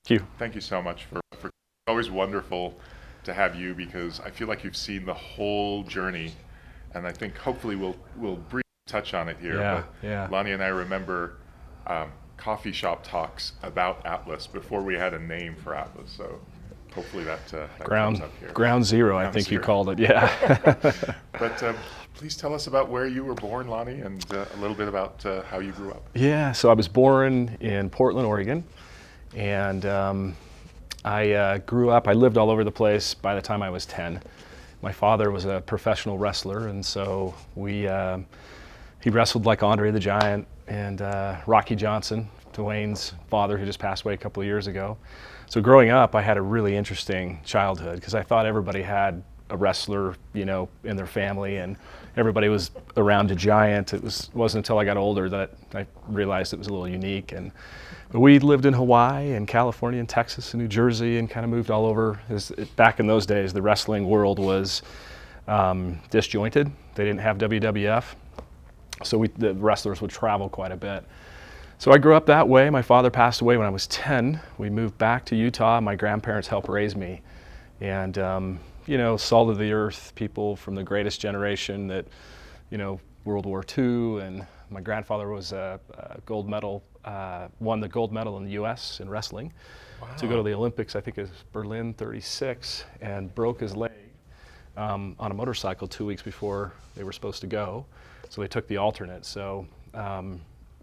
Thank you. Thank you so much for it's always wonderful to have you because I feel like you've seen the whole journey, and I think hopefully we'll briefly touch on it here. Yeah, But yeah. Lonnie and I remember coffee shop talks about Atlas before we had a name for Atlas. So hopefully that comes up here. Ground zero, I think you called it. Yeah. But please tell us about where you were born, Lonnie, and a little bit about how you grew up. Yeah. So I was born in Portland, Oregon, and I grew up. I lived all over the place by the time I was 10. My father was a professional wrestler, and so he wrestled like Andre the Giant and Rocky Johnson, Dwayne's father, who just passed away a couple of years ago. So growing up, I had a really interesting childhood because I thought everybody had a wrestler, you know, in their family, and everybody was around a giant. Wasn't until I got older that I realized it was a little unique. And we lived in Hawaii and California and Texas and New Jersey and kind of moved all over. Back in those days, the wrestling world was disjointed. They didn't have WWF, so the wrestlers would travel quite a bit. So I grew up that way. My father passed away when I was 10. We moved back to Utah. My grandparents helped raise me. And, you know, salt of the earth people from the greatest generation that, you know, World War II. And my grandfather was a gold medal, won the gold medal in the U.S. in wrestling. Wow. To go to the Olympics, I think it was Berlin 36, and broke his leg on a motorcycle 2 weeks before they were supposed to go. So they took the alternate. So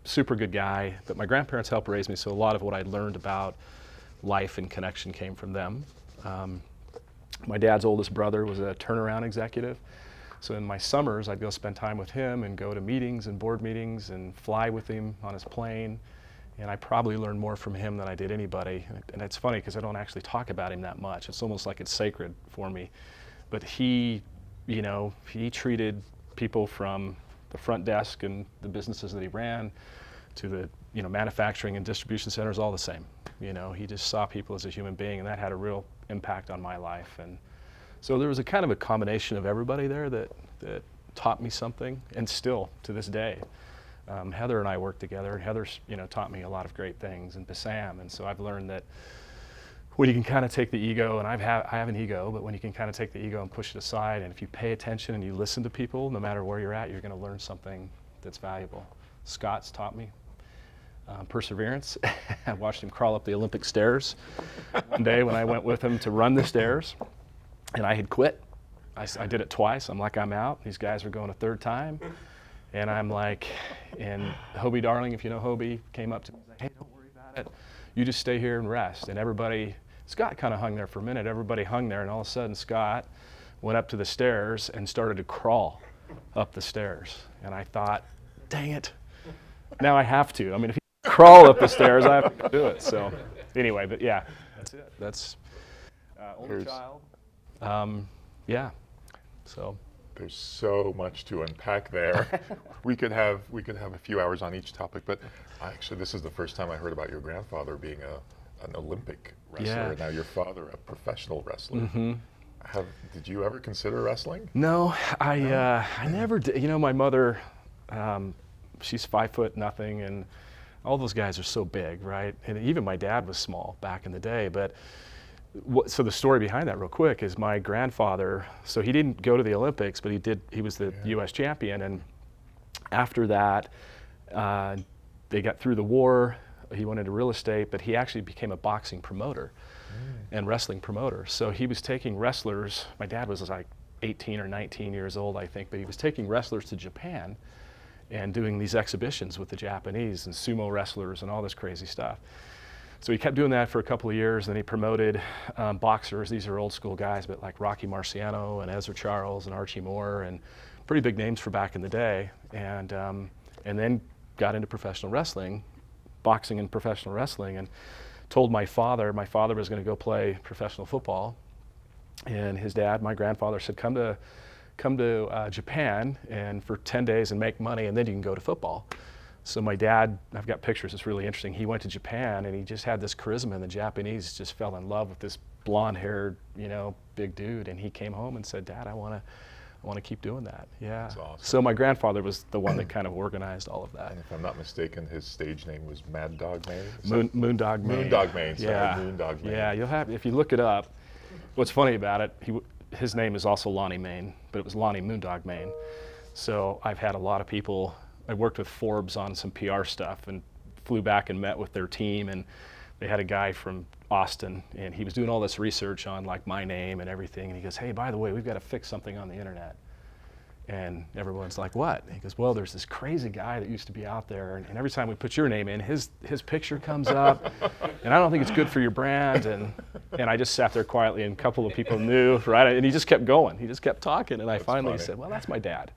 super good guy, but my grandparents helped raise me, so a lot of what I learned about life and connection came from them. My dad's oldest brother was a turnaround executive, so in my summers I'd go spend time with him and go to meetings and board meetings and fly with him on his plane, and I probably learned more from him than I did anybody. And it's funny because I don't actually talk about him that much. It's almost like it's sacred for me. But he, you know, he treated people from the front desk and the businesses that he ran to the, you know, manufacturing and distribution centers, all the same. You know, he just saw people as a human being, and that had a real impact on my life. And so there was a kind of a combination of everybody there that taught me something, and still to this day. Heather and I worked together, and Heather's, you know, taught me a lot of great things, and Bassam. And so I've learned that when you can kind of take the ego, and I have an ego, but when you can kind of take the ego and push it aside, and if you pay attention and you listen to people, no matter where you're at, you're going to learn something that's valuable. Scott's taught me perseverance. I watched him crawl up the Olympic stairs one day when I went with him to run the stairs, and I had quit. I did it twice. I'm like, I'm out. These guys are going a third time, and I'm like, and Hobie Darling, if you know Hobie, came up to me and was like, hey, don't worry about it. You just stay here and rest. And everybody, Scott kind of hung there for a minute. Everybody hung there, and all of a sudden Scott went up to the stairs and started to crawl up the stairs. And I thought, dang it, now I have to. I mean, if he crawl up the stairs, I have to do it. So anyway, but yeah, that's it. That's only child. Yeah. So there's so much to unpack there. we could have a few hours on each topic, but actually this is the first time I heard about your grandfather being an Olympic wrestler, and now your father a professional wrestler. Mm-hmm. Did you ever consider wrestling? No, I never did. You know, my mother, she's 5'0", and all those guys are so big, right? And even my dad was small back in the day. But so the story behind that, real quick, is my grandfather. So he didn't go to the Olympics, but he did. He was the U.S. champion, and after that, they got through the war. He went into real estate, but he actually became a boxing promoter and wrestling promoter. So he was taking wrestlers. My dad was like 18 or 19 years old, I think, but he was taking wrestlers to Japan and doing these exhibitions with the Japanese and sumo wrestlers and all this crazy stuff. So he kept doing that for a couple of years, then he promoted boxers. These are old school guys, but like Rocky Marciano and Ezra Charles and Archie Moore, and pretty big names for back in the day. And then got into professional wrestling, boxing and professional wrestling, and told my father was going to go play professional football. And his dad, my grandfather, said, come to Japan and for 10 days and make money, and then you can go to football. So my dad, I've got pictures, it's really interesting. He went to Japan and he just had this charisma, and the Japanese just fell in love with this blonde-haired, you know, big dude. And he came home and said, Dad, I want I want to keep doing that. Yeah. That's awesome. So my grandfather was the one that kind of organized all of that. And if I'm not mistaken, his stage name was Mad Dog Mayne? Moondog Mayne. Moondog Mayne, sorry, Yeah. Moondog Mayne. Yeah, you'll have, if you look it up, what's funny about it, his name is also Lonnie Mayne, but it was Lonnie Moondog Mayne. So I've had a lot of people, I worked with Forbes on some PR stuff and flew back and met with their team, and they had a guy from Austin, and he was doing all this research on like my name and everything, and he goes, hey, by the way, we've got to fix something on the internet. And everyone's like, what? And he goes, well, there's this crazy guy that used to be out there, and every time we put your name in, his picture comes up, and I don't think it's good for your brand. And I just sat there quietly, and a couple of people knew, right? And he just kept going. He just kept talking, and I finally said, well, that's my dad.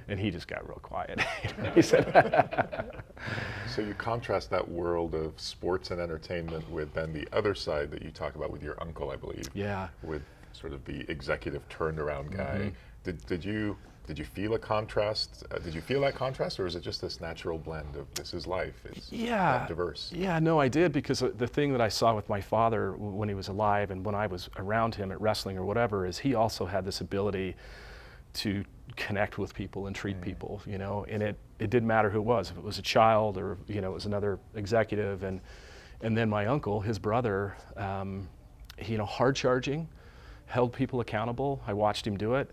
And he just got real quiet. He said, so you contrast that world of sports and entertainment with then the other side that you talk about with your uncle, I believe. Yeah. With sort of the executive turned around guy. Did you feel a contrast? Did you feel that contrast, or is it just this natural blend of this is life? It's that diverse. Yeah, no, I did, because the thing that I saw with my father when he was alive and when I was around him at wrestling or whatever is he also had this ability to connect with people and treat people, you know, and it didn't matter who it was, if it was a child or, you know, it was another executive. And then my uncle, his brother, he, you know, hard charging, held people accountable. I watched him do it.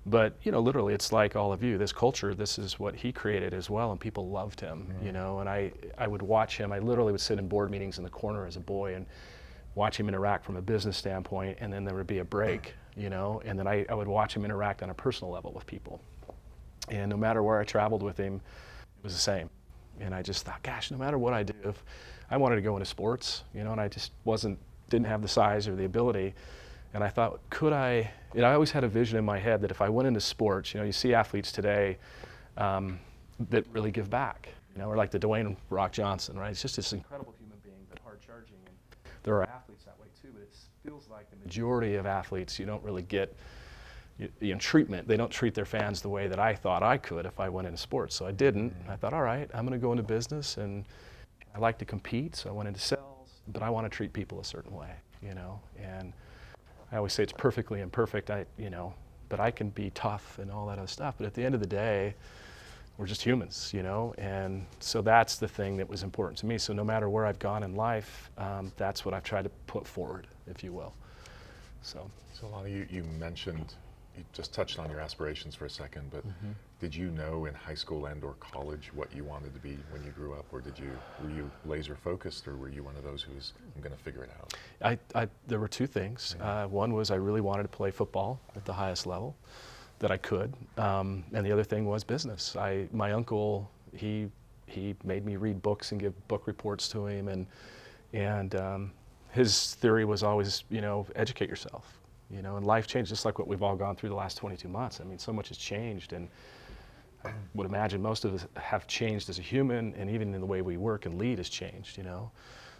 But, you know, literally, it's like all of you, this culture, this is what he created as well, and people loved him, you know, and I would watch him. I literally would sit in board meetings in the corner as a boy and watch him interact from a business standpoint, and then there would be a break, you know, and then I would watch him interact on a personal level with people. And no matter where I traveled with him, it was the same. And I just thought, gosh, no matter what I do, if I wanted to go into sports, you know, and I just didn't have the size or the ability. And I thought, could I, and I always had a vision in my head that if I went into sports, you know, you see athletes today that really give back, you know, or like the Dwayne Rock Johnson, right? It's just this incredible human being, but hard charging. And there are athletes that way too, but it feels like the majority of athletes, you don't really get, you know, treatment. They don't treat their fans the way that I thought I could if I went into sports. So I didn't. I thought, all right, I'm going to go into business, and I like to compete, so I went into sales, but I want to treat people a certain way, you know, and I always say it's perfectly imperfect, you know, but I can be tough and all that other stuff. But at the end of the day, we're just humans, you know, and so that's the thing that was important to me. So no matter where I've gone in life, that's what I've tried to put forward, if you will. So Lonnie, you mentioned, you just touched on your aspirations for a second, but did you know in high school and or college what you wanted to be when you grew up, or were you laser focused, or were you one of those who was, I'm going to figure it out? There were two things. One was I really wanted to play football at the highest level that I could, and the other thing was business. My uncle, he made me read books and give book reports to him, and his theory was always, you know, educate yourself. You know, and life changed, just like what we've all gone through the last 22 months. I mean, so much has changed, and I would imagine most of us have changed as a human, and even in the way we work and lead has changed, you know.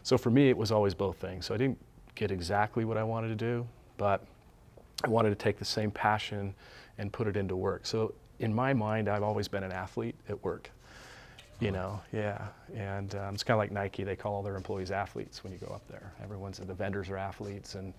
So for me, it was always both things. So I didn't get exactly what I wanted to do, but I wanted to take the same passion and put it into work. So in my mind, I've always been an athlete at work, you know, yeah. And it's kind of like Nike. They call all their employees athletes when you go up there. The vendors are athletes, and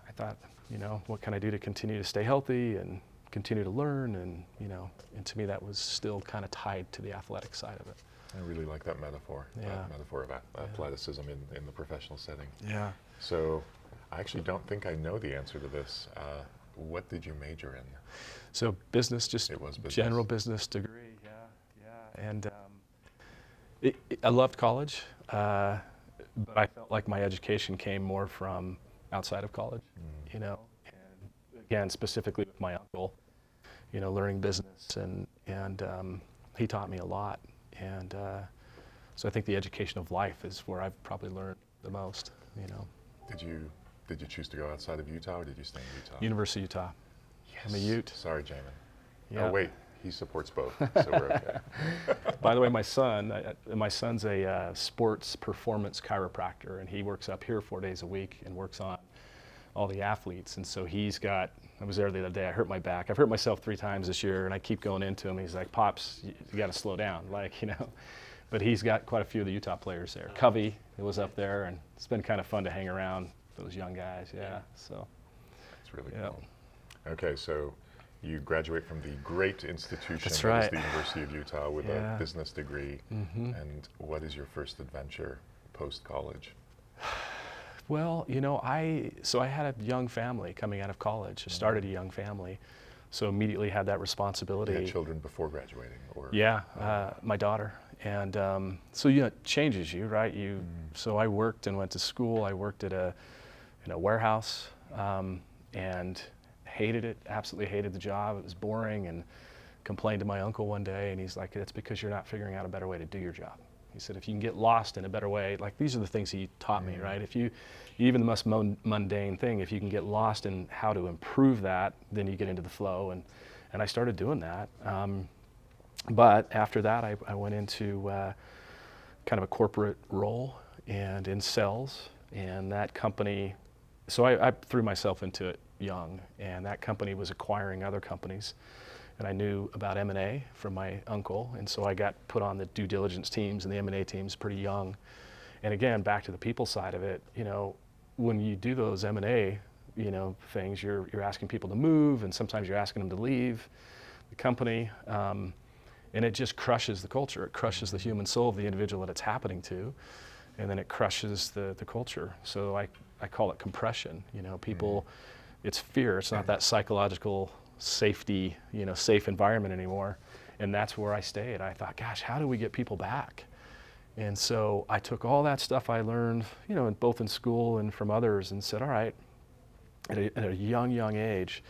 I thought, you know, what can I do to continue to stay healthy and continue to learn, and, you know, and to me that was still kind of tied to the athletic side of it. I really like that metaphor, metaphor of athleticism in the professional setting. Yeah. So I actually don't think I know the answer to this. What did you major in? So business, just it was business. General business degree, yeah. And I loved college, but I felt like my education came more from outside of college, you know, and again, specifically with my uncle, you know, learning business, and he taught me a lot, and so I think the education of life is where I've probably learned the most, you know. Did you choose to go outside of Utah, or did you stay in Utah? University of Utah. Yes. I'm a Ute. Sorry, Jamin. Yeah. Oh wait, he supports both, so we're okay. By the way, my son's a sports performance chiropractor, and he works up here 4 days a week and works on all the athletes. And so I was there the other day, I hurt my back. I've hurt myself 3 times this year, and I keep going into him. He's like, Pops, you got to slow down, like, you know. But he's got quite a few of the Utah players there. Covey was up there, and it's been kind of fun to hang around those young guys, yeah. So it's really yeah. cool. Okay, so You graduate from the great institution That's that right. is the University of Utah with Yeah. a business degree. And what is your first adventure post-college? Well, I had a young family coming out of college. I started a young family, so immediately had that responsibility. You had children before graduating, or Yeah, my daughter, and so it changes you, right? So I worked and went to school. I worked in a warehouse, and hated it. Absolutely hated the job. It was boring, and complained to my uncle one day, and he's like, "It's because you're not figuring out a better way to do your job." He said, "If you can get lost in a better way, like these are the things he taught me, right? If you, even the most mundane thing, if you can get lost in how to improve that, then you get into the flow." And I started doing that. But after that, I went into kind of a corporate role and in sales, and that company, so I threw myself into it young, and that company was acquiring other companies. And I knew about M&A from my uncle, and so I got put on the due diligence teams and the M&A teams pretty young. And again, back to the people side of it, when you do those M&A, things, you're asking people to move, and sometimes you're asking them to leave the company, and it just crushes the culture. It crushes the human soul of the individual that it's happening to, and then it crushes the culture. So I call it compression. People, it's fear. It's not that psychological safety, safe environment anymore. And that's where I stayed. I thought, gosh, how do we get people back? And so I took all that stuff I learned, both in school and from others, and said, all right, at a young age,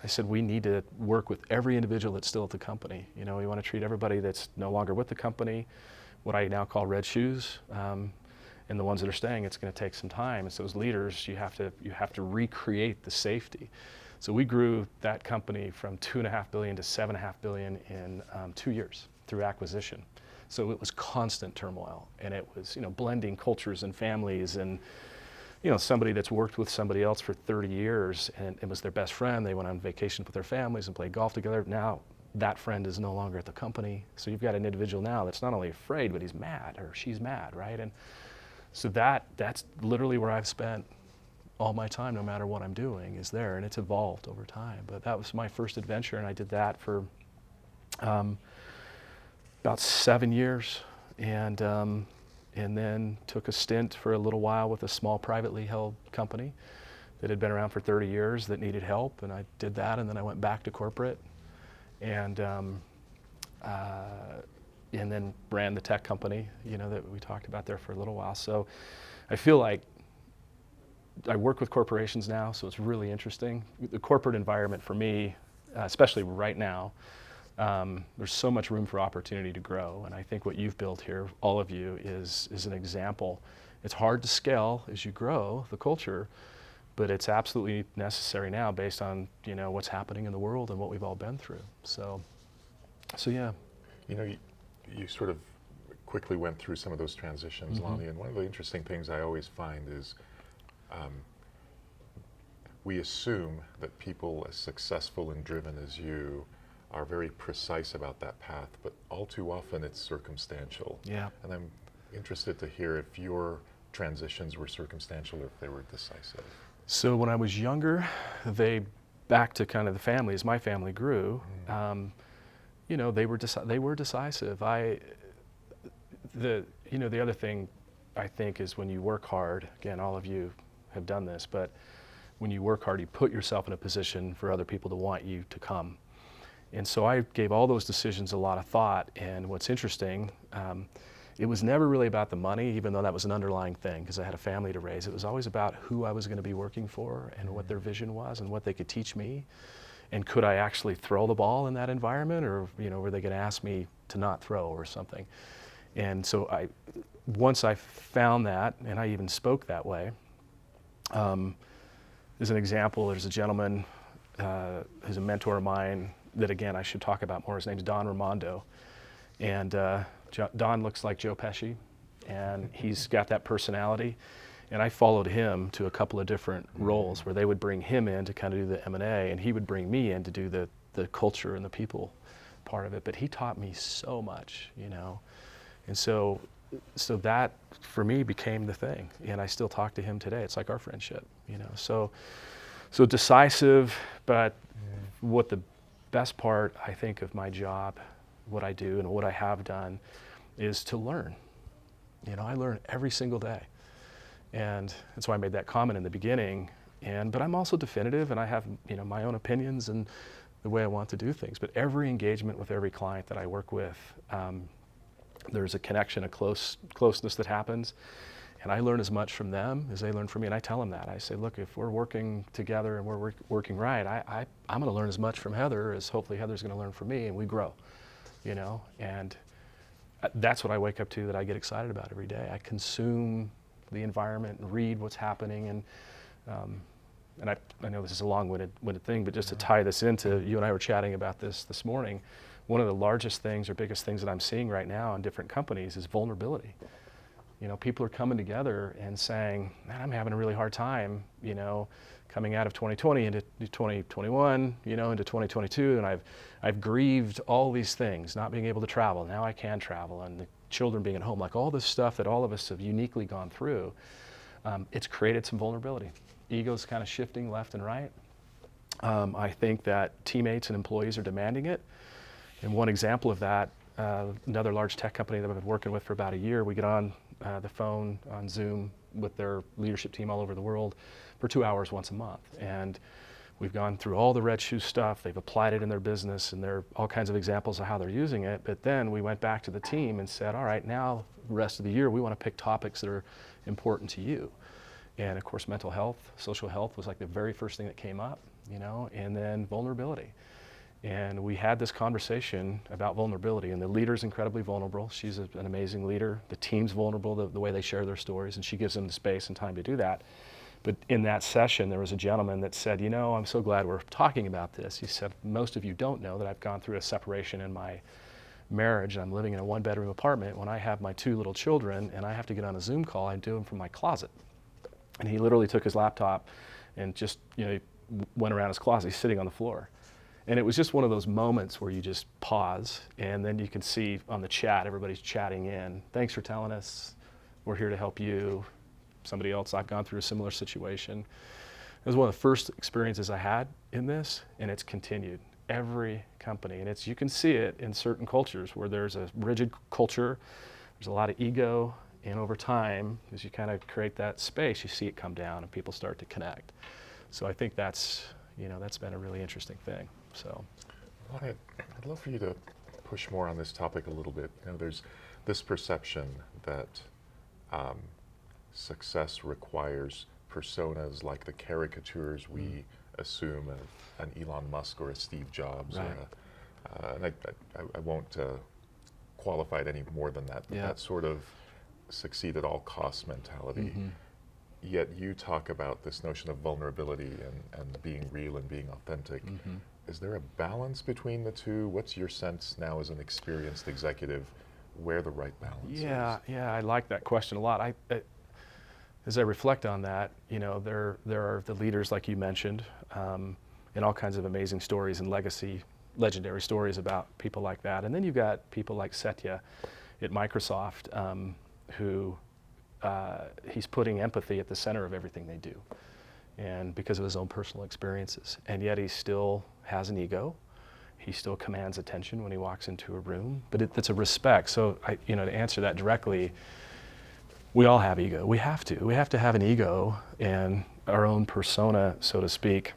I said, we need to work with every individual that's still at the company. We want to treat everybody that's no longer with the company, what I now call red shoes. And the ones that are staying, it's going to take some time. And so as leaders, you have to recreate the safety. So we grew that company from $2.5 billion to $7.5 billion in 2 years through acquisition. So it was constant turmoil, and it was blending cultures and families, and somebody that's worked with somebody else for 30 years and it was their best friend. They went on vacation with their families and played golf together. Now that friend is no longer at the company. So you've got an individual now that's not only afraid, but he's mad or she's mad, right? And so that's literally where I've spent all my time, no matter what I'm doing, is there, and it's evolved over time. But that was my first adventure, and I did that for about 7 years, and then took a stint for a little while with a small privately held company that had been around for 30 years that needed help, and I did that, and then I went back to corporate, and then ran the tech company, that we talked about there for a little while. So I feel like I work with corporations now, so it's really interesting. The corporate environment for me, especially right now, there's so much room for opportunity to grow, and I think what you've built here, all of you, is an example. It's hard to scale as you grow the culture, but it's absolutely necessary now based on what's happening in the world and what we've all been through. So yeah. You sort of quickly went through some of those transitions, Lonnie, and one of the interesting things I always find is we assume that people as successful and driven as you are very precise about that path, but all too often it's circumstantial. Yeah. And I'm interested to hear if your transitions were circumstantial or if they were decisive. So when I was younger, back to kind of the family, as my family grew, they were decisive. The other thing I think is when you work hard, again, all of you have done this, but when you work hard, you put yourself in a position for other people to want you to come. And so I gave all those decisions a lot of thought, and what's interesting, it was never really about the money, even though that was an underlying thing, because I had a family to raise. It was always about who I was going to be working for and what their vision was and what they could teach me. And could I actually throw the ball in that environment, or were they going to ask me to not throw or something? And so once I found that, and I even spoke that way, as an example, there's a gentleman who's a mentor of mine that, again, I should talk about more. His name's Don Raimondo. And Don looks like Joe Pesci, and he's got that personality. And I followed him to a couple of different roles where they would bring him in to kind of do the M&A, and he would bring me in to do the culture and the people part of it. But he taught me so much, And so that, for me, became the thing. And I still talk to him today. It's like our friendship, So decisive, but what the best part, I think, of my job, what I do and what I have done, is to learn. I learn every single day. And that's why I made that comment in the beginning. But I'm also definitive, and I have my own opinions and the way I want to do things. But every engagement with every client that I work with, there's a connection, a closeness that happens. And I learn as much from them as they learn from me. And I tell them that. I say, look, if we're working together and we're working right, I'm going to learn as much from Heather as hopefully Heather's going to learn from me, and we grow. And that's what I wake up to, that I get excited about every day. I consume the environment and read what's happening. And I know this is a long-winded thing, but just to tie this into, you and I were chatting about this morning, one of the largest things or biggest things that I'm seeing right now in different companies is vulnerability. People are coming together and saying, man, I'm having a really hard time, coming out of 2020 into 2021, into 2022, and I've grieved all these things, not being able to travel. Now I can travel, and the children being at home, like all this stuff that all of us have uniquely gone through. It's created some vulnerability. Ego's kind of shifting left and right. I think that teammates and employees are demanding it. And one example of that, another large tech company that I've been working with for about a year, we get on the phone on Zoom with their leadership team all over the world for 2 hours once a month. And we've gone through all the red shoe stuff. They've applied it in their business, and there are all kinds of examples of how they're using it. But then we went back to the team and said, all right, now the rest of the year, we want to pick topics that are important to you. And of course, mental health, social health was like the very first thing that came up, and then vulnerability. And we had this conversation about vulnerability, and the leader's incredibly vulnerable. She's an amazing leader. The team's vulnerable, the way they share their stories, and she gives them the space and time to do that. But in that session, there was a gentleman that said, I'm so glad we're talking about this. He said, most of you don't know that I've gone through a separation in my marriage, and I'm living in a one-bedroom apartment. When I have my 2 little children and I have to get on a Zoom call, I do them from my closet. And he literally took his laptop and just went around his closet. He's sitting on the floor. And it was just one of those moments where you just pause, and then you can see on the chat, everybody's chatting in. Thanks for telling us. We're here to help you. Somebody else, I've gone through a similar situation. It was one of the first experiences I had in this, and it's continued. Every company, and you can see it in certain cultures where there's a rigid culture, there's a lot of ego, and over time, as you kind of create that space, you see it come down and people start to connect. So I think that's been a really interesting thing. So, I'd love for you to push more on this topic a little bit. There's this perception that success requires personas like the caricatures we assume of an Elon Musk or a Steve Jobs. Right. And I won't qualify it any more than that. Yeah. That sort of succeed at all costs mentality. Mm-hmm. Yet you talk about this notion of vulnerability and being real and being authentic. Mm-hmm. Is there a balance between the two? What's your sense now as an experienced executive where the right balance is? Yeah, I like that question a lot. As I reflect on that, there are the leaders like you mentioned, and all kinds of amazing stories and legendary stories about people like that. And then you've got people like Satya at Microsoft, who he's putting empathy at the center of everything they do, and because of his own personal experiences. And yet he still has an ego. He still commands attention when he walks into a room, but it's a respect. So to answer that directly, we all have ego. We have to have an ego and our own persona, so to speak,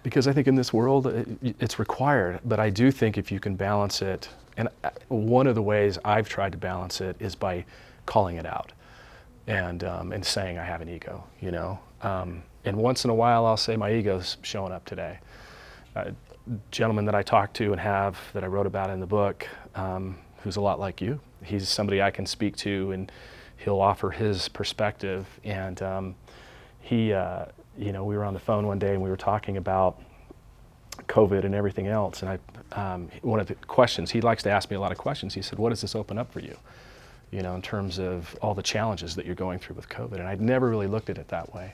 because I think in this world it's required. But I do think if you can balance it, and one of the ways I've tried to balance it is by calling it out and saying I have an ego, and once in a while I'll say my ego's showing up today. Gentleman that I talked to and that I wrote about in the book, who's a lot like you. He's somebody I can speak to, and he'll offer his perspective. And we were on the phone one day and we were talking about COVID and everything else. And one of the questions, he likes to ask me a lot of questions. He said, "What does this open up for you? In terms of all the challenges that you're going through with COVID?" And I'd never really looked at it that way.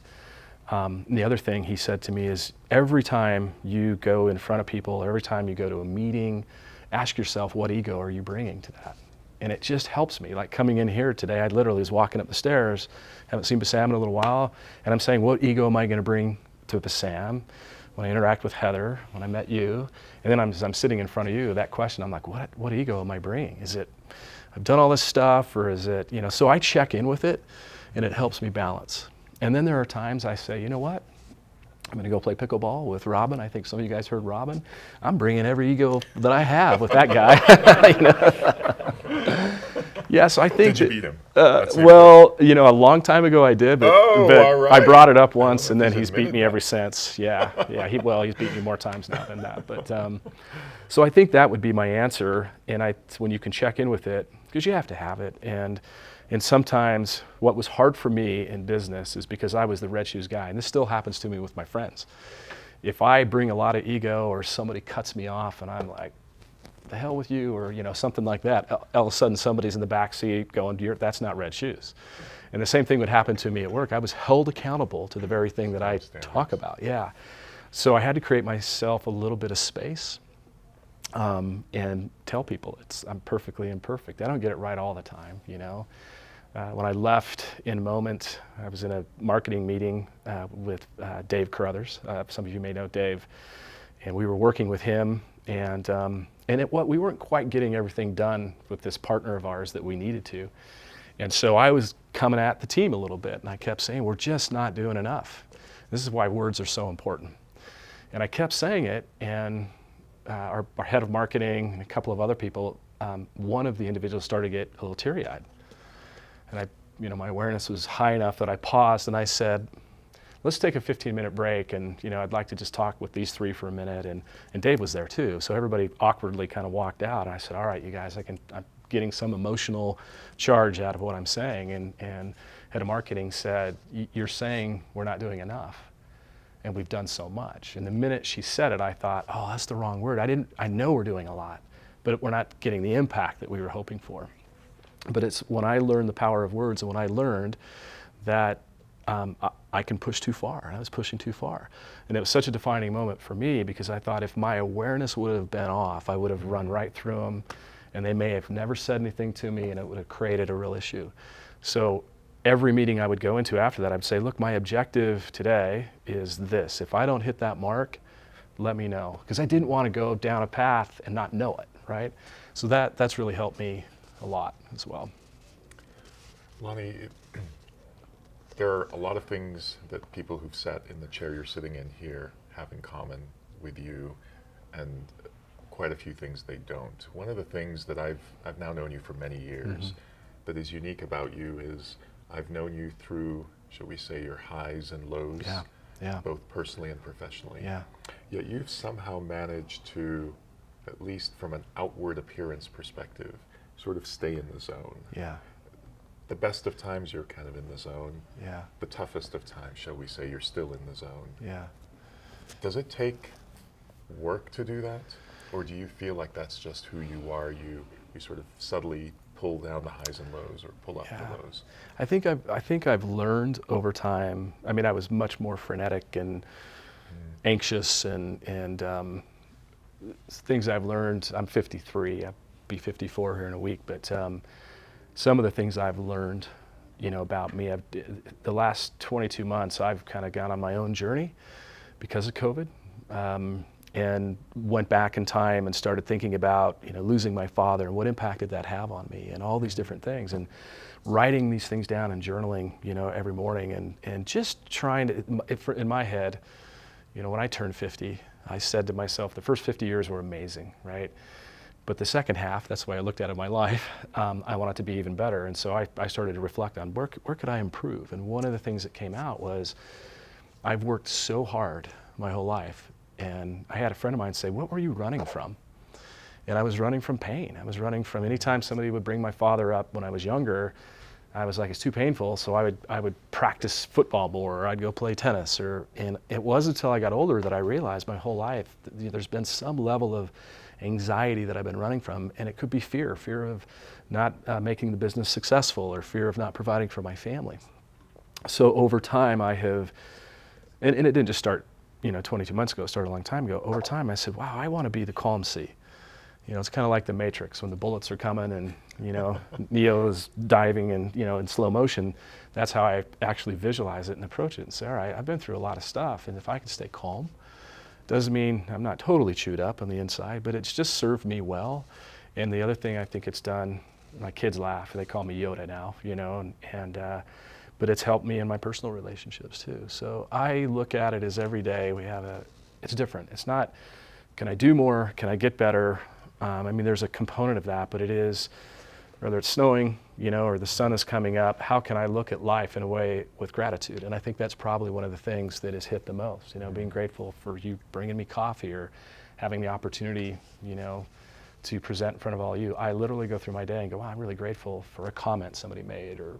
The other thing he said to me is, every time you go in front of people, every time you go to a meeting, ask yourself, what ego are you bringing to that? And it just helps me. Like coming in here today, I literally was walking up the stairs, haven't seen Bassam in a little while, and I'm saying, what ego am I going to bring to Bassam? when I interact with Heather, when I met you, and then as I'm sitting in front of you, that question, I'm like, what ego am I bringing? Is it, I've done all this stuff, or is it, so I check in with it, and it helps me balance. And then there are times I say, you know what? I'm going to go play pickleball with Robin. I think some of you guys heard Robin. I'm bringing every ego that I have with that guy. Yeah, so I think. Did you beat him? Well, a long time ago I did, but, all right. I brought it up once, and then He's he's beat me admitted ever since. Yeah. He's beat me more times now than that. But so I think that would be my answer. And when you can check in with it, because you have to have it. And sometimes what was hard for me in business is because I was the red shoes guy, and this still happens to me with my friends. If I bring a lot of ego, or somebody cuts me off, and I'm like, the hell with you, or something like that, all of a sudden somebody's in the back seat going, that's not red shoes. And the same thing would happen to me at work. I was held accountable to the very thing that I talk about. Yeah. So I had to create myself a little bit of space, and tell people I'm perfectly imperfect. I don't get it right all the time. When I left in Moment, I was in a marketing meeting with Dave Carruthers. Some of you may know Dave, and we were working with him, and we weren't quite getting everything done with this partner of ours that we needed to. And so I was coming at the team a little bit, and I kept saying, we're just not doing enough. This is why words are so important. And I kept saying it, and our head of marketing and a couple of other people, one of the individuals started to get a little teary-eyed. And my awareness was high enough that I paused, and I said, let's take a 15-minute break, and I'd like to just talk with these three for a minute. And Dave was there too, so everybody awkwardly kind of walked out. And I said, all right, you guys, I'm getting some emotional charge out of what I'm saying. And head of marketing said, you're saying we're not doing enough, and we've done so much. And the minute she said it, I thought, oh, that's the wrong word. I know we're doing a lot, but we're not getting the impact that we were hoping for. But it's when I learned the power of words, and when I learned that I can push too far, and I was pushing too far. And it was such a defining moment for me, because I thought if my awareness would have been off, I would have run right through them, and they may have never said anything to me, and it would have created a real issue. So every meeting I would go into after that, I'd say, look, my objective today is this. If I don't hit that mark, let me know. Because I didn't want to go down a path and not know it, right? So that's really helped me a lot as well. Lonnie, there are a lot of things that people who've sat in the chair you're sitting in here have in common with you, and quite a few things they don't. One of the things that I've now known you for many years that is unique about you is I've known you through, shall we say, your highs and lows, both personally and professionally. Yeah. Yet you've somehow managed to, at least from an outward appearance perspective, sort of stay in the zone. Yeah. The best of times, you're kind of in the zone. Yeah. The toughest of times, shall we say, you're still in the zone. Yeah. Does it take work to do that? Or do you feel like that's just who you are? You sort of subtly pull down the highs and lows, or pull up the lows? I think I've learned over time. I mean, I was much more frenetic and anxious, and things I've learned. I'm 53. I'll be 54 here in a week, but some of the things I've learned, about me, the last 22 months, I've kind of gone on my own journey because of COVID, and went back in time and started thinking about, losing my father and what impact did that have on me, and all these different things, and writing these things down and journaling, every morning, and just trying to, in my head, when I turned 50, I said to myself, the first 50 years were amazing, right? But the second half, that's the way I looked at it in my life, I want it to be even better. And so I started to reflect on where could I improve? And one of the things that came out was I've worked so hard my whole life. And I had a friend of mine say, what were you running from? And I was running from pain. I was running from anytime somebody would bring my father up when I was younger, I was like, it's too painful. So I would practice football more, or I'd go play tennis. And it wasn't until I got older that I realized my whole life there's been some level of anxiety that I've been running from, and it could be fear of not making the business successful, or fear of not providing for my family. So over time I have, and it didn't just start 22 months ago, it started a long time ago. Over time I said, wow, I want to be the calm sea. It's kind of like the Matrix when the bullets are coming and Neo is diving and in slow motion. That's how I actually visualize it and approach it and say, all right, I've been through a lot of stuff, and if I can stay calm Doesn't mean I'm not totally chewed up on the inside, but it's just served me well. And the other thing I think it's done, my kids laugh, they call me Yoda now, but it's helped me in my personal relationships too. So I look at it as every day it's different. It's not, can I do more? Can I get better? There's a component of that, but it is, whether it's snowing, or the sun is coming up, how can I look at life in a way with gratitude? And I think that's probably one of the things that has hit the most, being grateful for you bringing me coffee or having the opportunity, to present in front of all you. I literally go through my day and go, wow, I'm really grateful for a comment somebody made, or,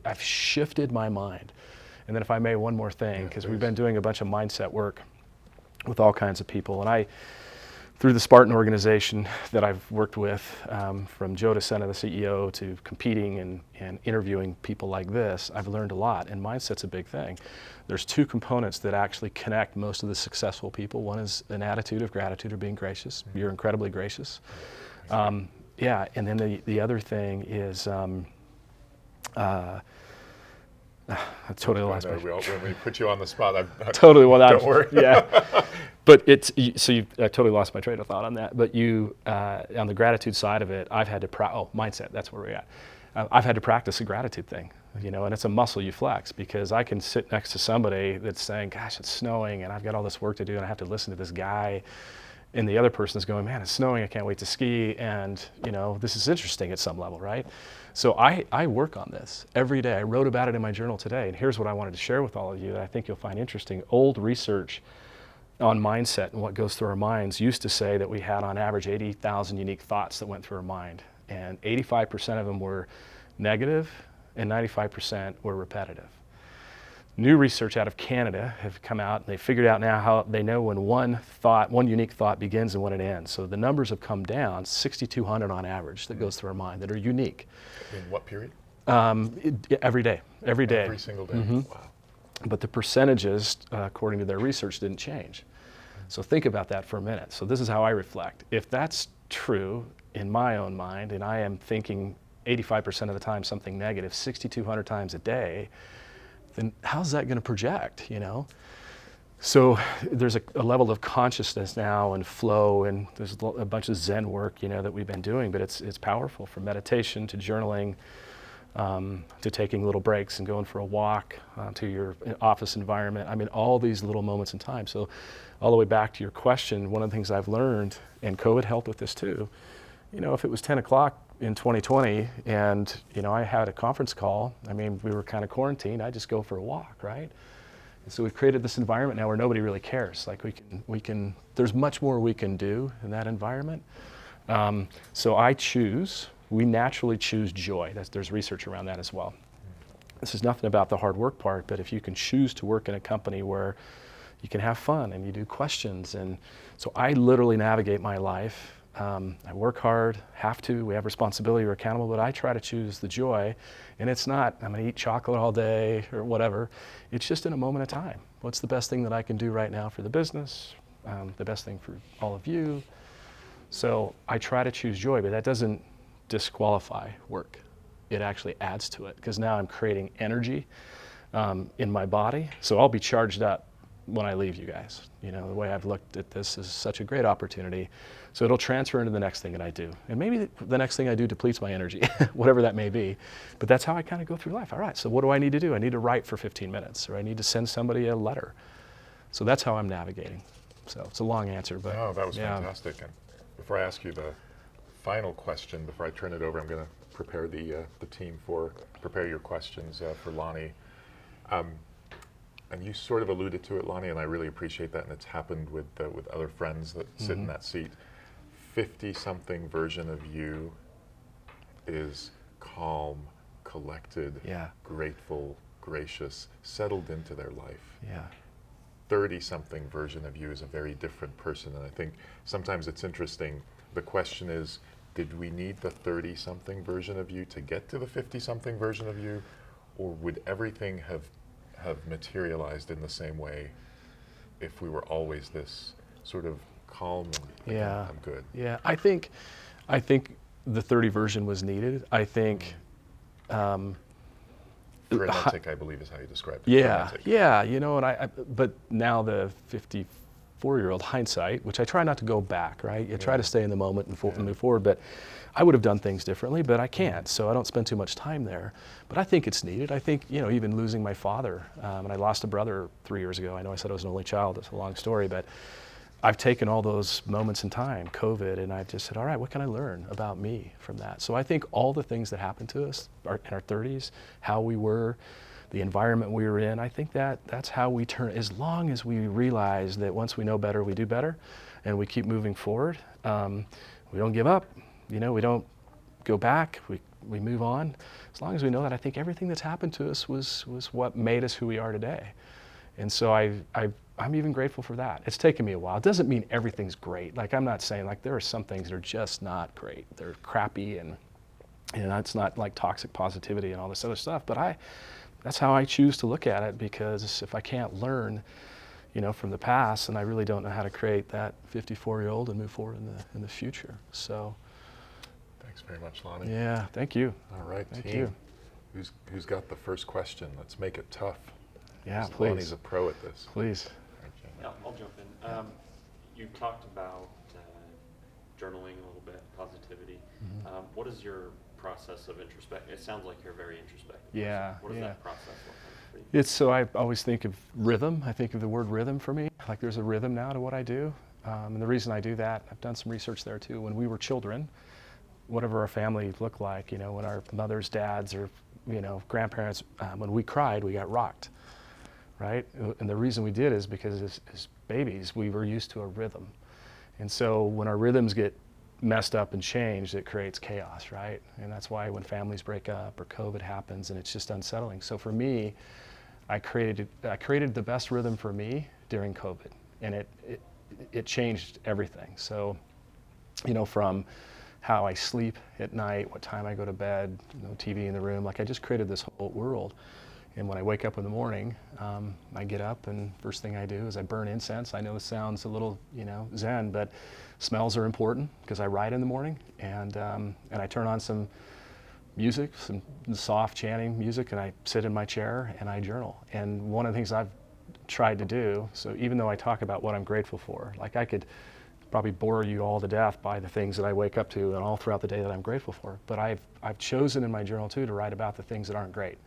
I've shifted my mind. And then if I may, one more thing, because we've been doing a bunch of mindset work with all kinds of people. And through the Spartan organization that I've worked with, from Joe DeSena, the CEO, to competing and interviewing people like this, I've learned a lot, and mindset's a big thing. There's two components that actually connect most of the successful people. One is an attitude of gratitude or being gracious. You're incredibly gracious. And then the other thing is, I totally lost my... When we put you on the spot, totally, well, don't worry. Yeah. But I totally lost my train of thought on that. But on the gratitude side of it, I've had to mindset, that's where we're at. I've had to practice a gratitude thing, and it's a muscle you flex, because I can sit next to somebody that's saying, gosh, it's snowing and I've got all this work to do and I have to listen to this guy. And the other person is going, man, it's snowing, I can't wait to ski. And, this is interesting at some level, right? So I work on this every day. I wrote about it in my journal today. And here's what I wanted to share with all of you that I think you'll find interesting. Old research on mindset and what goes through our minds used to say that we had on average 80,000 unique thoughts that went through our mind. And 85% of them were negative and 95% were repetitive. New research out of Canada have come out, and they figured out now how they know when one unique thought begins and when it ends. So the numbers have come down, 6,200 on average that goes through our mind that are unique. In what period? Every day. Every single day. Mm-hmm. Wow. But the percentages, according to their research, didn't change. So think about that for a minute. So this is how I reflect. If that's true in my own mind, and I am thinking 85% of the time something negative, 6,200 times a day, then how's that going to project, So there's a level of consciousness now and flow, and there's a bunch of Zen work, that we've been doing, but it's powerful, from meditation to journaling, to taking little breaks and going for a walk, to your office environment. All these little moments in time. So all the way back to your question, one of the things I've learned, and COVID helped with this too, if it was 10 o'clock in 2020 and, I had a conference call, we were kind of quarantined, I'd just go for a walk, right? And so we've created this environment now where nobody really cares. Like there's much more we can do in that environment. So we naturally choose joy. There's research around that as well. This is nothing about the hard work part, but if you can choose to work in a company where you can have fun and you do questions, and so I literally navigate my life. I work hard, we have responsibility, we're accountable, but I try to choose the joy, and it's not, I'm gonna eat chocolate all day or whatever. It's just in a moment of time. What's the best thing that I can do right now for the business? The best thing for all of you. So I try to choose joy, but that doesn't disqualify work. It actually adds to it, because now I'm creating energy in my body. So I'll be charged up when I leave you guys. The way I've looked at this is such a great opportunity. So it'll transfer into the next thing that I do. And maybe the next thing I do depletes my energy, whatever that may be. But that's how I kind of go through life. All right, so what do I need to do? I need to write for 15 minutes, or I need to send somebody a letter. So that's how I'm navigating. So it's a long answer, but no, that was fantastic. And before I ask you the final question, before I turn it over, I'm going to prepare the team prepare your questions for Lonnie. And you sort of alluded to it, Lonnie, and I really appreciate that. And it's happened with other friends that sit in that seat. 50-something version of you is calm, collected, grateful, gracious, settled into their life. 30-something version of you is a very different person. And I think sometimes it's interesting. The question is, did we need the 30-something version of you to get to the 50-something version of you? Or would everything have materialized in the same way if we were always this sort of calm and I'm good? Yeah, I think the 30 version was needed. I think frenetic, I believe, is how you described it. Yeah, frenetic. And but now the 55 54-year-old hindsight, which I try not to go back, right? You try to stay in the moment and move forward, but I would have done things differently, but I can't, so I don't spend too much time there. But I think it's needed. I think, even losing my father, and I lost a brother 3 years ago. I know I said I was an only child, it's a long story, but I've taken all those moments in time, COVID, and I've just said, all right, what can I learn about me from that? So I think all the things that happened to us in our 30s, how we were, the environment we were in, I think that's how we turn, as long as we realize that once we know better, we do better, and we keep moving forward. We don't give up, we don't go back, we move on. As long as we know that, I think everything that's happened to us was what made us who we are today. And so I'm even grateful for that. It's taken me a while. It doesn't mean everything's great. Like, I'm not saying, like, there are some things that are just not great. They're crappy, and that's not like toxic positivity and all this other stuff, but that's how I choose to look at it, because if I can't learn, from the past, then I really don't know how to create that 54-year-old and move forward in the future. So. Thanks very much, Lonnie. Yeah, thank you. All right, thank team. you. Who's got the first question? Let's make it tough. Yeah, please. Lonnie's a pro at this. Please. Yeah, I'll jump in. You talked about journaling a little bit, positivity. Mm-hmm. What is your process of introspection? It sounds like you're very introspective. Yeah. What does that process look like for you? It's so I always think of rhythm. I think of the word rhythm for me. Like, there's a rhythm now to what I do. And the reason I do that, I've done some research there too. When we were children, whatever our family looked like, when our mothers, dads, or grandparents, when we cried, we got rocked. Right? And the reason we did is because as babies, we were used to a rhythm. And so when our rhythms get messed up and changed, it creates chaos, right? And that's why when families break up or COVID happens, and it's just unsettling. So for me, I created the best rhythm for me during COVID, and it changed everything. So, from how I sleep at night, what time I go to bed, no TV in the room, like, I just created this whole world. And when I wake up in the morning, I get up, and first thing I do is I burn incense. I know this sounds a little, zen, but smells are important because I write in the morning, and I turn on some music, some soft chanting music, and I sit in my chair and I journal. And one of the things I've tried to do, so even though I talk about what I'm grateful for, like, I could probably bore you all to death by the things that I wake up to and all throughout the day that I'm grateful for, but I've chosen in my journal too to write about the things that aren't great.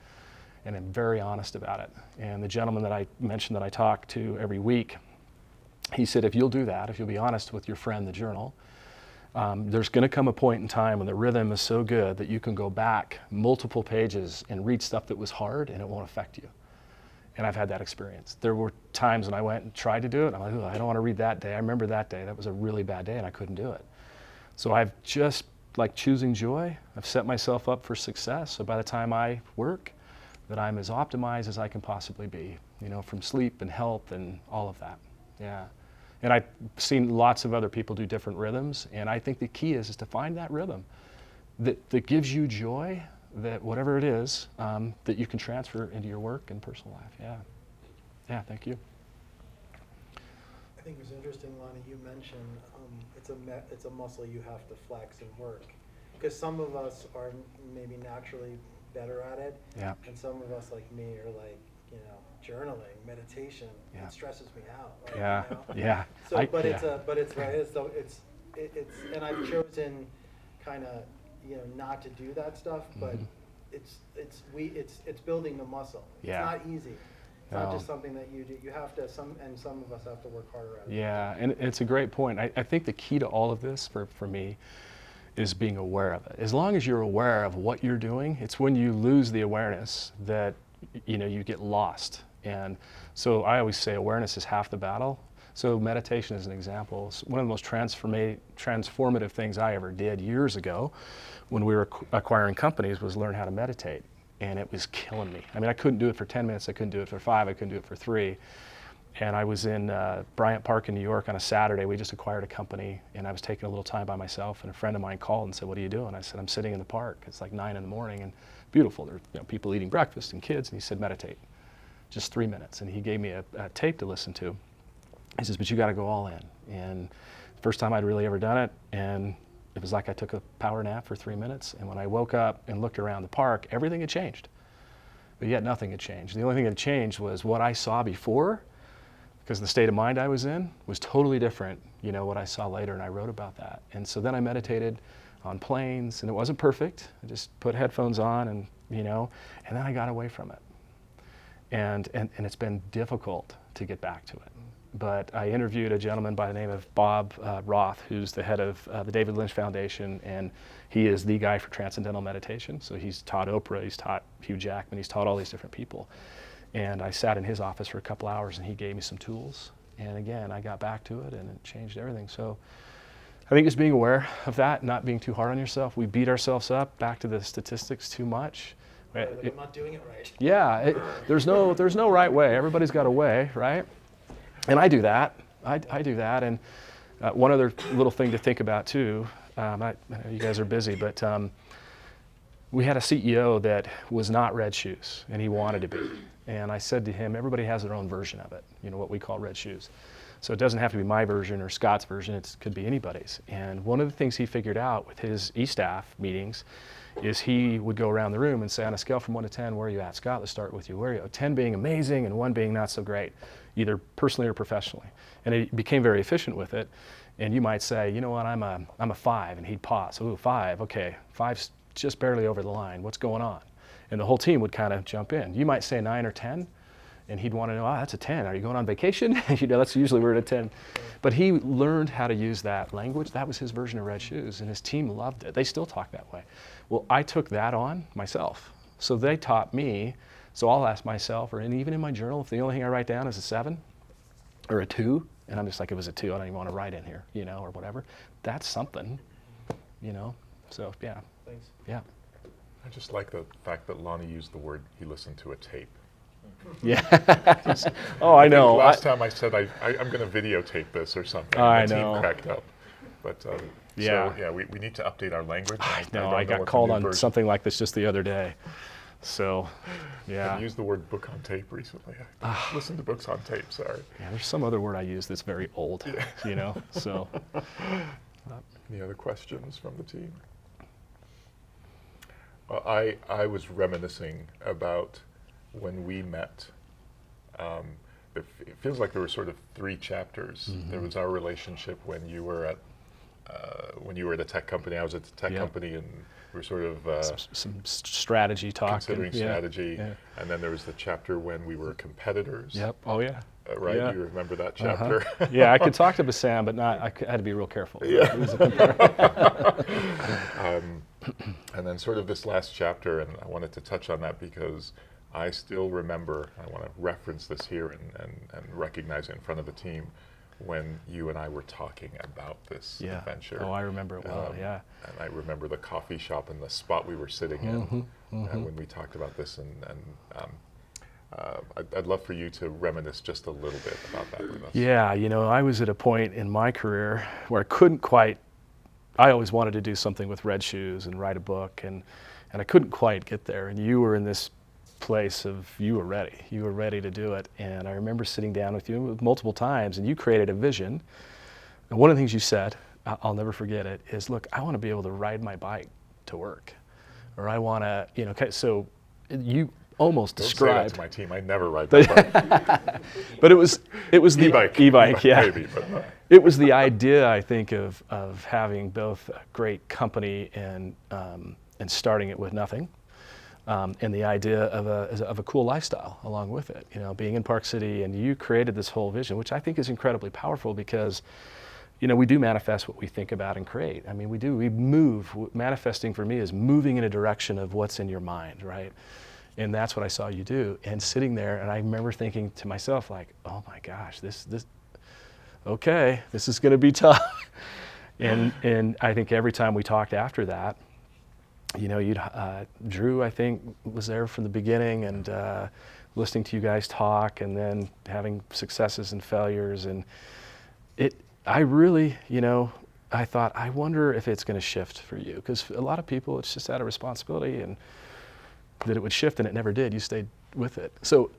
And I'm very honest about it. And the gentleman that I mentioned that I talk to every week, he said, if you'll do that, if you'll be honest with your friend, the journal, there's going to come a point in time when the rhythm is so good that you can go back multiple pages and read stuff that was hard and it won't affect you. And I've had that experience. There were times when I went and tried to do it, and I'm like, I don't want to read that day. I remember that day. That was a really bad day, and I couldn't do it. So I've just, like choosing joy, I've set myself up for success. So by the time I work, that I'm as optimized as I can possibly be, from sleep and health and all of that. Yeah. And I've seen lots of other people do different rhythms, and I think the key is to find that rhythm that gives you joy, that whatever it is, that you can transfer into your work and personal life. Yeah. Yeah, thank you. I think it was interesting, Lonnie, you mentioned it's a muscle you have to flex and work. Because some of us are maybe naturally better at it. Yeah. And some of us, like me, are like, journaling, meditation. Yeah. It stresses me out. Right? Yeah. Yeah. So, it's right. So it's and I've chosen kind of, not to do that stuff, but it's building the muscle. Yeah. It's not easy. It's not just something that you do. You have to, some of us have to work harder at it. Yeah, and it's a great point. I think the key to all of this for me is being aware of it. As long as you're aware of what you're doing, it's when you lose the awareness that you get lost. And so I always say awareness is half the battle. So meditation is an example. It's one of the most transformative things I ever did years ago when we were acquiring companies was learn how to meditate. And it was killing me. I mean, I couldn't do it for 10 minutes, I couldn't do it for 5, I couldn't do it for 3. And I was in Bryant Park in New York on a Saturday. We just acquired a company, and I was taking a little time by myself, and a friend of mine called and said, what are you doing? I said, I'm sitting in the park. It's like 9 in the morning, and beautiful. There are people eating breakfast and kids, and he said, meditate. Just 3 minutes. And he gave me a tape to listen to. He says, but you got to go all in. And first time I'd really ever done it, and it was like I took a power nap for 3 minutes, and when I woke up and looked around the park, everything had changed. But yet nothing had changed. The only thing that had changed was what I saw before, because the state of mind I was in was totally different, what I saw later, and I wrote about that. And so then I meditated on planes, and it wasn't perfect. I just put headphones on and then I got away from it. And it's been difficult to get back to it. But I interviewed a gentleman by the name of Bob Roth, who's the head of the David Lynch Foundation, and he is the guy for transcendental meditation. So he's taught Oprah, he's taught Hugh Jackman, he's taught all these different people. And I sat in his office for a couple hours, and he gave me some tools. And again, I got back to it, and it changed everything. So I think it's being aware of that, not being too hard on yourself. We beat ourselves up, back to the statistics too much. Like I'm not doing it right. Yeah, there's no right way. Everybody's got a way, right? And I do that. I do that. And one other little thing to think about too. I know you guys are busy, but we had a CEO that was not Red Shoes, and he wanted to be. And I said to him, everybody has their own version of it. What we call Red Shoes. So it doesn't have to be my version or Scott's version. It could be anybody's. And one of the things he figured out with his e-staff meetings is he would go around the room and say, on a scale from 1 to 10, where are you at? Scott, let's start with you. Where are you? 10 being amazing and 1 being not so great, either personally or professionally. And he became very efficient with it. And you might say, you know what, I'm a 5, and he'd pause. Ooh, 5, okay, 5's just barely over the line. What's going on? And the whole team would kind of jump in. You might say 9 or 10, and he'd want to know, that's a 10. Are you going on vacation? That's usually we're at a 10. But he learned how to use that language. That was his version of Red Shoes, and his team loved it. They still talk that way. Well, I took that on myself. So they taught me. So I'll ask myself, and even in my journal, if the only thing I write down is a 7 or a 2, and I'm just like, it was a 2, I don't even want to write in here, or whatever. That's something, So yeah. Thanks. Yeah. I just like the fact that Lonnie used the word he listened to a tape. Yeah. Oh, I know. Last time I said I'm going to videotape this or something. I the know. team cracked up. But Yeah. So yeah, we need to update our language. I don't know. I know got what the called new on version- something like this just the other day. So, yeah. I've used the word book on tape recently. I listen to books on tape. Sorry. Yeah, there's some other word I use that's very old, so. Any other questions from the team? Well, I was reminiscing about when we met. It feels like there were sort of 3 chapters. Mm-hmm. There was our relationship when you were at a tech company. I was at the tech Yeah. company, and we were sort of Some strategy talk. considering strategy. Yeah. And then there was the chapter when we were competitors. Yep. Oh, yeah. Right? Yeah. You remember that chapter? Yeah, I could talk to Bassam, but I had to be real careful. Yeah. It was a And then sort of this last chapter, and I wanted to touch on that because I still remember, I want to reference this here and recognize it in front of the team, when you and I were talking about this Yeah. adventure. Oh, I remember it well, yeah. And I remember the coffee shop and the spot we were sitting in when we talked about this. I'd love for you to reminisce just a little bit about that with us. Yeah, I was at a point in my career where I always wanted to do something with Red Shoes and write a book, and I couldn't quite get there. And you were in this place of you were ready to do it. And I remember sitting down with you multiple times, and you created a vision. And one of the things you said, I'll never forget it, is, look, I want to be able to ride my bike to work, or I want to, so you almost Don't described. say that to my team. I never ride my bike. But it was the e-bike, yeah. Maybe, but not. It was the idea, I think, of having both a great company and starting it with nothing, and the idea of a cool lifestyle along with it. Being in Park City, and you created this whole vision, which I think is incredibly powerful because, we do manifest what we think about and create. I mean, we do. We move. Manifesting for me is moving in a direction of what's in your mind, right? And that's what I saw you do. And sitting there, and I remember thinking to myself, like, oh my gosh, this is going to be tough. And I think every time we talked after that, Drew, I think, was there from the beginning, and listening to you guys talk, and then having successes and failures. And I really, I thought, I wonder if it's going to shift for you, because a lot of people, it's just out of responsibility, and that it would shift, and it never did. You stayed with it. So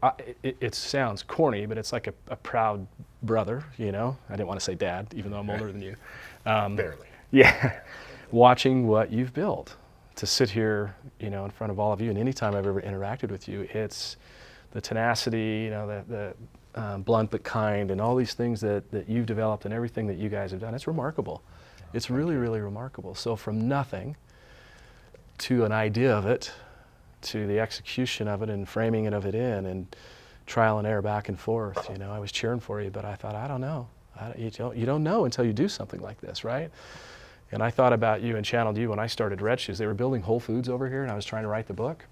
it sounds corny, but it's like a proud brother, I didn't want to say dad, even though I'm older than you. Barely. Yeah. Watching what you've built. To sit here, in front of all of you, and anytime I've ever interacted with you, it's the tenacity, blunt but kind, and all these things that you've developed and everything that you guys have done. It's remarkable. It's really, really remarkable. So from nothing to an idea of it, to the execution of it and framing it of it in, and trial and error back and forth. You know, I was cheering for you, but I thought, I don't know. You don't know until you do something like this, right? And I thought about you and channeled you when I started Red Shoes. They were building Whole Foods over here, and I was trying to write the book.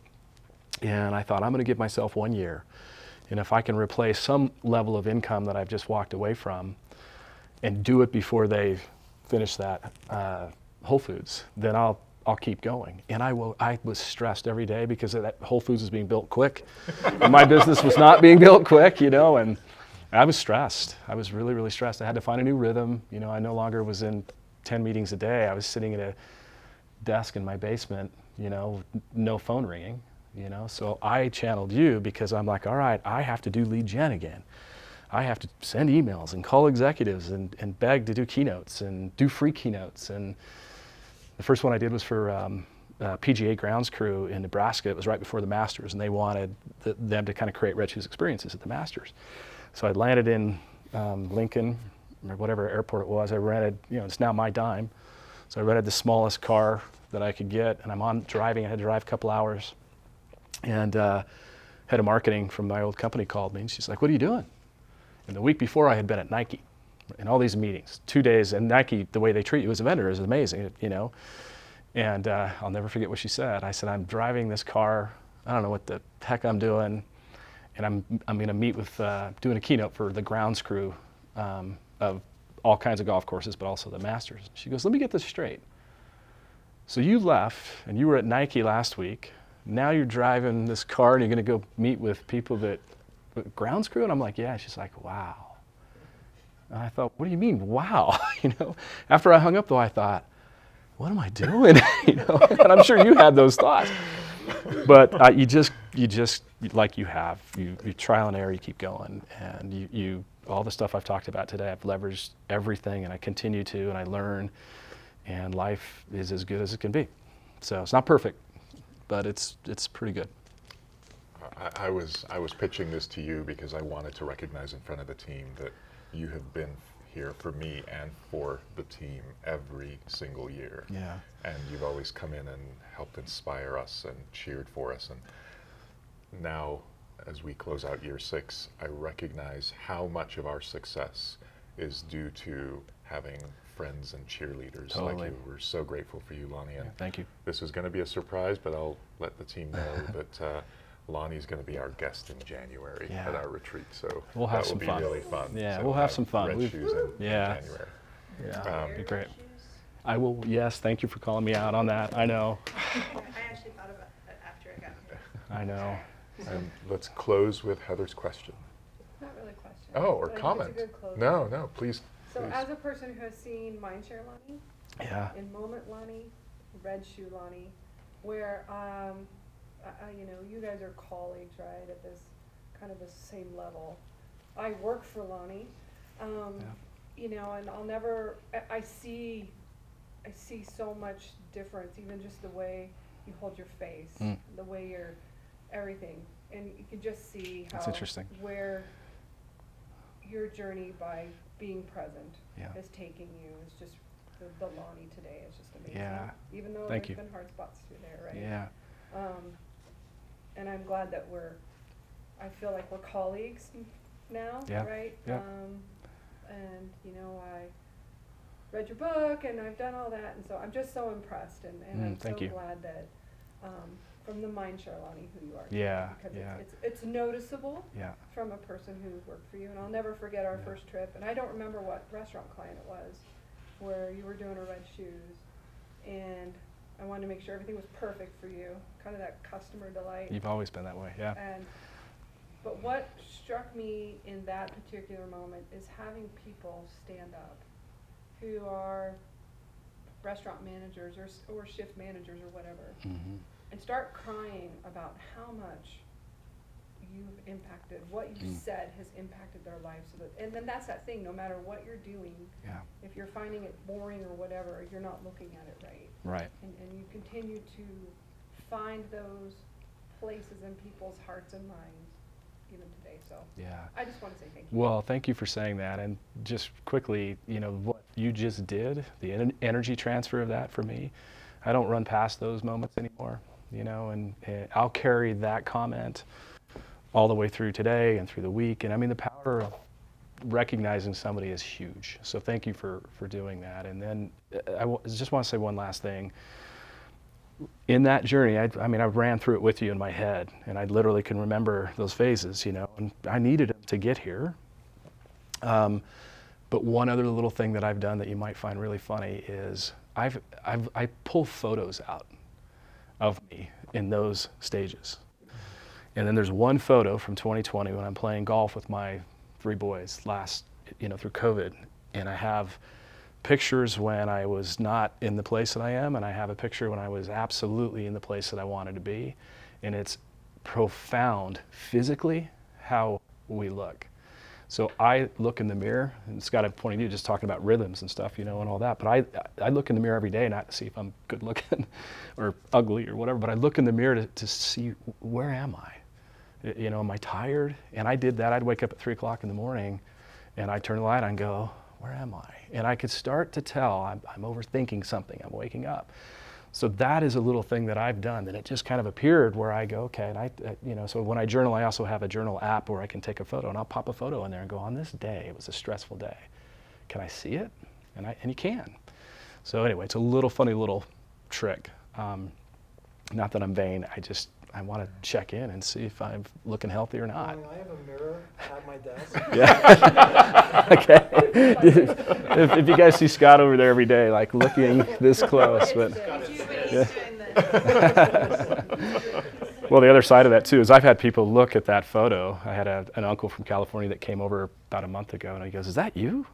And I thought, I'm going to give myself 1 year. And if I can replace some level of income that I've just walked away from and do it before they finish that Whole Foods, then I'll keep going. And I was stressed every day because that Whole Foods was being built quick. And my business was not being built quick, you know, and I was stressed. I was really, really stressed. I had to find a new rhythm. You know, I no longer was in 10 meetings a day. I was sitting at a desk in my basement, you know, no phone ringing, you know. So I channeled you because I'm like, all right, I have to do lead gen again. I have to send emails and call executives and beg to do keynotes and do free keynotes. And the first one I did was for PGA grounds crew in Nebraska. It was right before the Masters, and they wanted them to kind of create Red Shoes experiences at the Masters. So I landed in Lincoln, or whatever airport it was. I rented, you know, it's now my dime. So I rented the smallest car that I could get, and I'm driving. I had to drive a couple hours. And head of marketing from my old company called me, and she's like, what are you doing? And the week before, I had been at Nike in all these meetings, 2 days, and Nike, the way they treat you as a vendor is amazing, you know. And I'll never forget what she said. I said, I'm driving this car. I don't know what the heck I'm doing. And I'm going to meet with, doing a keynote for the grounds crew of all kinds of golf courses, but also the Masters. She goes, let me get this straight. So you left, and you were at Nike last week. Now you're driving this car, and you're going to go meet with people that, grounds crew? And I'm like, yeah. She's like, wow. And I thought, what do you mean, wow? You know, after I hung up, though, I thought, what am I doing? You know, and I'm sure you had those thoughts. But you just like you trial and error, you keep going, and you all the stuff I've talked about today, I've leveraged everything, and I continue to, and I learn, and life is as good as it can be. So it's not perfect, but it's pretty good. I was pitching this to you because I wanted to recognize in front of the team that you have been here for me and for the team every single year. Yeah. And you've always come in and helped inspire us and cheered for us. And now, as we close out year 6, I recognize how much of our success is due to having friends and cheerleaders like you. We're so grateful for you, Lonnie. And thank you. This is going to be a surprise, but I'll let the team know that Lonnie's going to be our guest in January at our retreat. So we'll have that will some be fun. really fun. Yeah, so we'll have some fun. Red Shoes in January. Yeah, it'd be great. I will, yes, thank you for calling me out on that. I know. I actually thought about it after I got here. I know. And let's close with Heather's question. Not really a question. Oh, or but I think comment. It's a good close. No, please. So please. as a person who has seen Mindshare Lonnie, Yeah. in Moment Lonnie, Red Shoe Lonnie, where you know, you guys are colleagues, right, at this kind of the same level. I work for Lonnie, you know, and I'll never. I see so much difference, even just the way you hold your face, the way you're everything, and you can just see how That's interesting. where your journey by being present is taking you. It's just the Lonnie today is just amazing. Yeah. Even though Thank there's you. been hard spots through there, right? Yeah. And I'm glad that I feel like we're colleagues now, Yeah. right? Yeah. And you know, I read your book and I've done all that, and so I'm just so impressed, and I'm so thank you. glad that from the Mindshare Lonnie who you are. Yeah, Because yeah. it's noticeable Yeah. from a person who worked for you, and I'll never forget our first trip, and I don't remember what restaurant client it was, where you were doing a Red Shoes, and I wanted to make sure everything was perfect for you, kind of that customer delight. You've always been that way, yeah. But what struck me in that particular moment is having people stand up who are restaurant managers or shift managers or whatever, and start crying about how much you've impacted, what you've said has impacted their lives. And then that's that thing, no matter what you're doing, if you're finding it boring or whatever, you're not looking at it right. Right. And you continue to find those places in people's hearts and minds even today. So Yeah. I just want to say thank you. Well, thank you for saying that. And just quickly, what you just did, the energy transfer of that for me, I don't run past those moments anymore, and I'll carry that comment all the way through today and through the week. And I mean, the power of recognizing somebody is huge. So thank you for doing that. And then just want to say one last thing. In that journey, I mean, I ran through it with you in my head, and I literally can remember those phases, and I needed them to get here. But one other little thing that I've done that you might find really funny is I pull photos out of me in those stages. And then there's one photo from 2020 when I'm playing golf with my 3 boys through COVID, and I have pictures when I was not in the place that I am, and I have a picture when I was absolutely in the place that I wanted to be. And it's profound physically how we look. So I look in the mirror, and Scott, I'm pointing to you, just talking about rhythms and stuff, and all that, but I look in the mirror every day, not to see if I'm good looking or ugly or whatever, but I look in the mirror to see, where am I? Am I tired? And I did that. I'd wake up at 3 o'clock in the morning, and I'd turn the light on and go, where am I? And I could start to tell I'm overthinking something. I'm waking up. So that is a little thing that I've done, that it just kind of appeared where I go, okay, and so when I journal, I also have a journal app where I can take a photo, and I'll pop a photo in there and go, on this day, it was a stressful day. Can I see it? And you can. So anyway, it's a funny little trick. Not that I'm vain, I want to check in and see if I'm looking healthy or not. I have a mirror at my desk. Yeah. Okay. If you guys see Scott over there every day, like looking this close, but yeah. Well, the other side of that too is I've had people look at that photo. I had an uncle from California that came over about a month ago, and he goes, "Is that you?"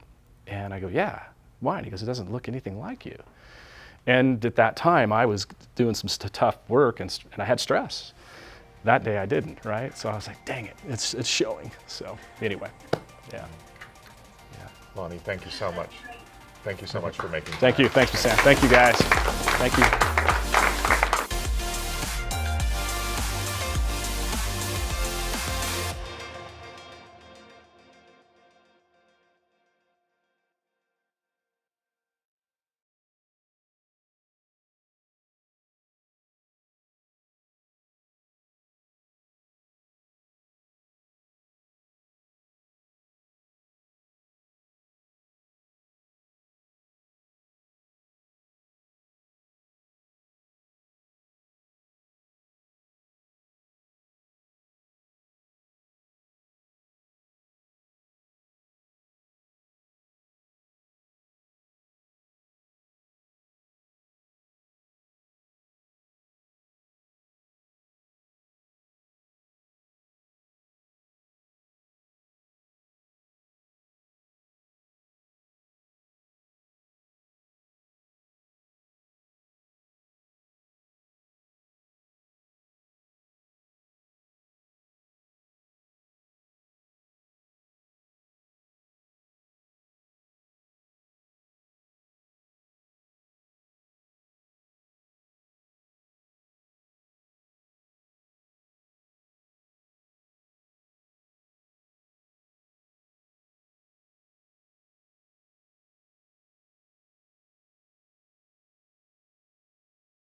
And I go, "Yeah." Why? And he goes, "It doesn't look anything like you." And at that time, I was doing some tough work, and I had stress. That day, I didn't, right? So I was like, dang it, it's showing. So anyway, yeah. Lonnie, thank you so much. Thank you so much for making time. Thank you, Sam. Thank you, guys. Thank you.